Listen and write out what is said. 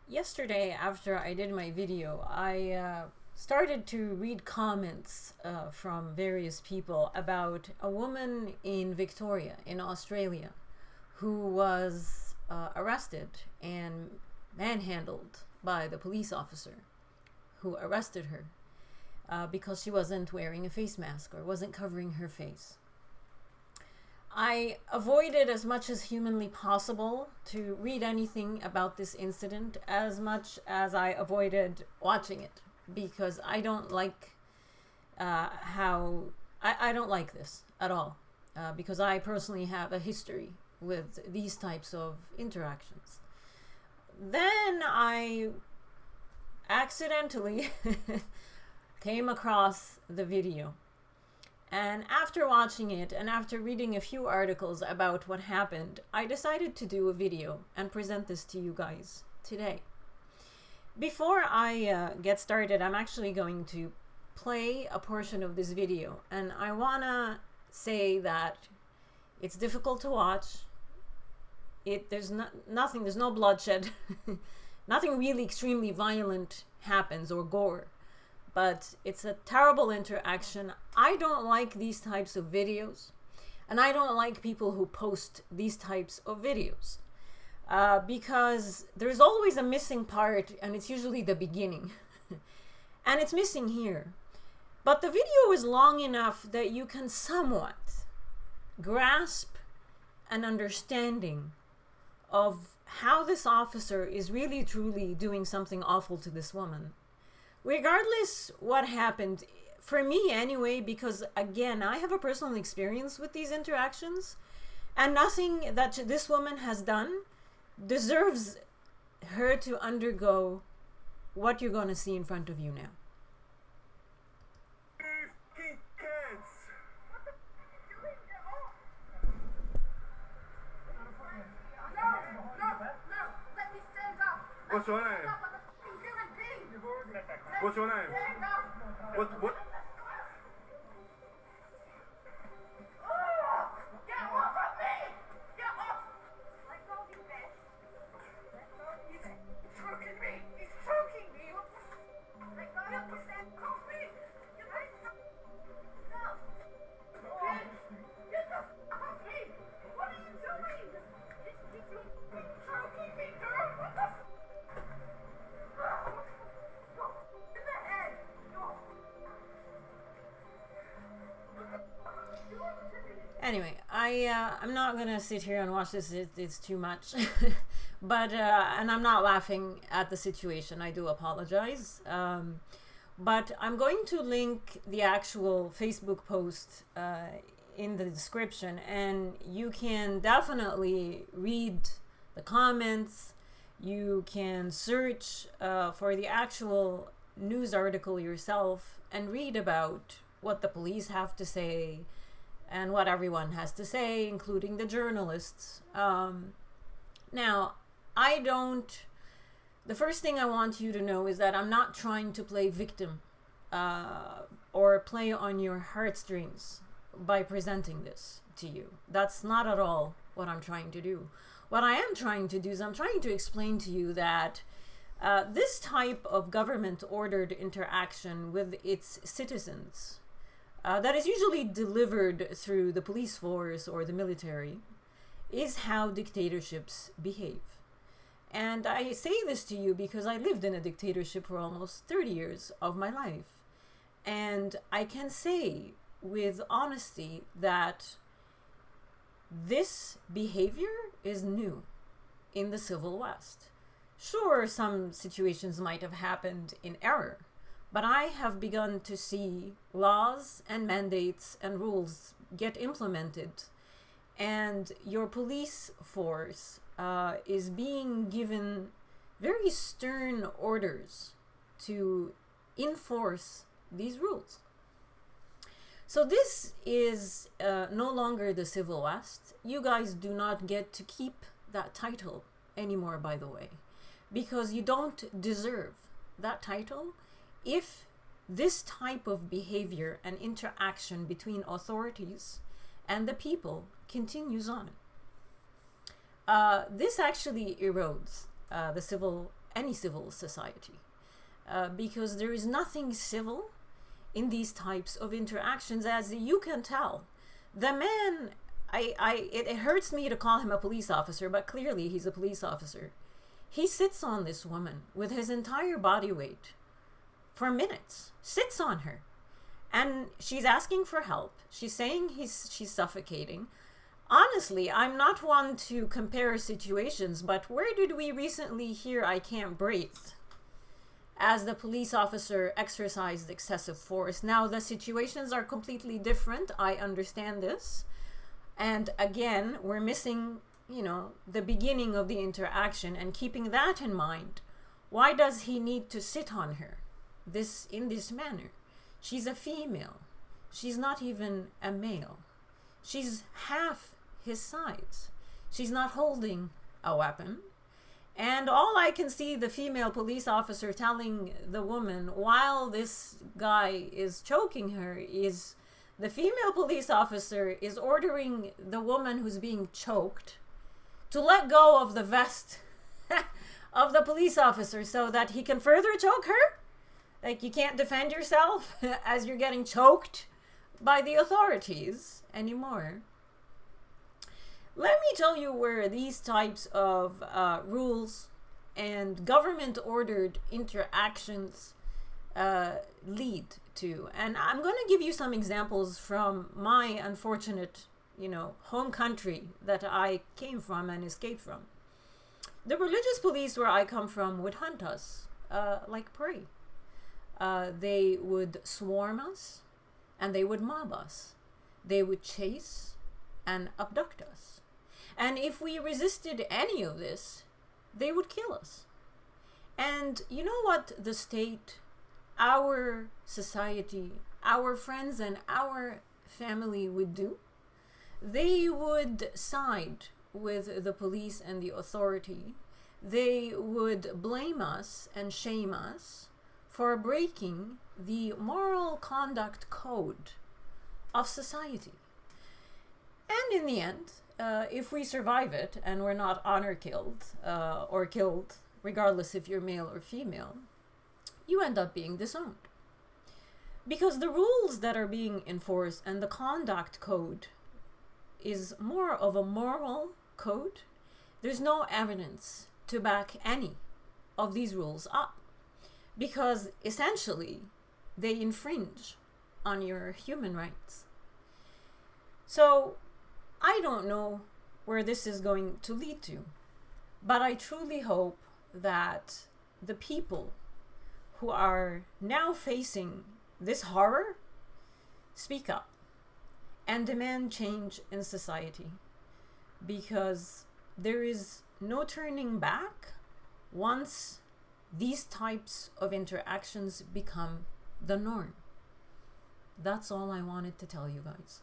Yesterday, after I did my video, I started to read comments from various people about a woman in Victoria, in Australia, who was arrested and manhandled by the police officer who arrested her because she wasn't wearing a face mask or wasn't covering her face. I avoided as much as humanly possible to read anything about this incident, as much as I avoided watching it, because I don't like I don't like this at all, because I personally have a history with these types of interactions. Then I accidentally came across the video. And after watching it and after reading a few articles about what happened, I decided to do a video and present this to you guys today. Before I get started, I'm actually going to play a portion of this video. And I want to say that it's difficult to watch. There's no bloodshed. Nothing really extremely violent happens or gore. But it's a terrible interaction. I don't like these types of videos, and I don't like people who post these types of videos because there's always a missing part, and it's usually the beginning. And it's missing here. But the video is long enough that you can somewhat grasp an understanding of how this officer is really truly doing something awful to this woman. Regardless what happened, for me anyway, because again, I have a personal experience with these interactions, and nothing that this woman has done deserves her to undergo what you're going to see in front of you now. What's your name? What's your name? What? Get off of me! Get off! Let go of your bed. Let go of your bed. He's choking me! He's choking me! Let go of your bed. Cough me! Get ready to go. Get the fuck off me! What are you doing? He's choking me, girl! What the fuck? Anyway, I'm not gonna sit here and watch this. It's too much. But and I'm not laughing at the situation. I do apologize. But I'm going to link the actual Facebook post in the description, and you can definitely read the comments. You can search for the actual news article yourself and read about what the police have to say and what everyone has to say, including the journalists. Now, the first thing I want you to know is that I'm not trying to play victim or play on your heartstrings by presenting this to you. That's not at all what I'm trying to do. What I am trying to do is I'm trying to explain to you that this type of government-ordered interaction with its citizens that is usually delivered through the police force or the military is how dictatorships behave. And I say this to you because I lived in a dictatorship for almost 30 years of my life. And I can say with honesty that this behavior is new in the Civil West. Sure, some situations might have happened in error, but I have begun to see laws and mandates and rules get implemented, and your police force is being given very stern orders to enforce these rules. So this is no longer the Civil West. You guys do not get to keep that title anymore, by the way, because you don't deserve that title if this type of behavior and interaction between authorities and the people continues on. This actually erodes the civil any civil society, because there is nothing civil in these types of interactions, as you can tell. The man, it hurts me to call him a police officer, but clearly he's a police officer. He sits on this woman with his entire body weight for minutes, sits on her, and she's asking for help. She's saying she's suffocating. Honestly, I'm not one to compare situations, but where did we recently hear "I can't breathe" as the police officer exercised excessive force? Now, the situations are completely different. I understand this. And again, we're missing, the beginning of the interaction, and keeping that in mind. Why does he need to sit on her in this manner? She's a female. She's not even a male. She's half his size. She's not holding a weapon. And all I can see the female police officer telling the woman while this guy is choking her is the female police officer is ordering the woman who's being choked to let go of the vest of the police officer so that he can further choke her. Like, you can't defend yourself as you're getting choked by the authorities anymore. Let me tell you where these types of rules and government-ordered interactions lead to. And I'm going to give you some examples from my unfortunate, home country that I came from and escaped from. The religious police where I come from would hunt us like prey. They would swarm us and they would mob us. They would chase and abduct us. And if we resisted any of this, they would kill us. And you know what the state, our society, our friends, and our family would do? They would side with the police and the authority. They would blame us and shame us for breaking the moral conduct code of society. And in the end, if we survive it and we're not honor killed or killed, regardless if you're male or female, you end up being disowned. Because the rules that are being enforced and the conduct code is more of a moral code. There's no evidence to back any of these rules up, because essentially they infringe on your human rights. So I don't know where this is going to lead to, but I truly hope that the people who are now facing this horror speak up and demand change in society, because there is no turning back once these types of interactions become the norm. That's all I wanted to tell you guys.